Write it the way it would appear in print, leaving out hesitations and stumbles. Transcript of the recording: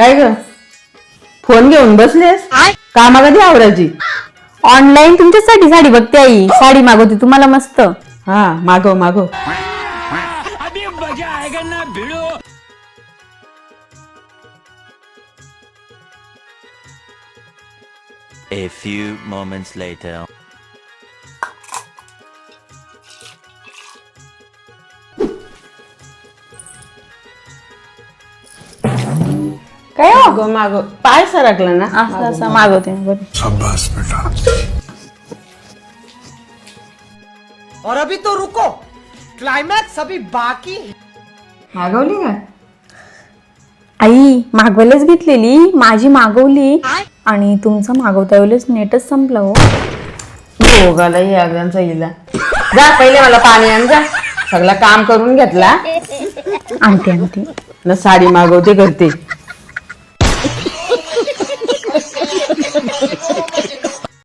काय ग फोन घेऊन बसलेस कामा कधी आवरायची? ऑनलाईन तुमच्यासाठी साडी बघते आई. साडी मागवते तुम्हाला मस्त. हा मागव मागव. A few moments later. काय हो? मागव मागव. पाय सरकला ना. असं असं मागवते. और अभी तो रुको, क्लाइमैक्स अभी बाकी है. मागवली का? आई मागवायलाच घेतलेली, माझी मागवली आणि तुमचं मागवता वेळेस नेटच संपलं हो. भोगाला यागांचा हिला. जा पहिले मला पाणी आण जा. सगळं काम करून घेतला आणते आणते. ना साडी मागवते करते.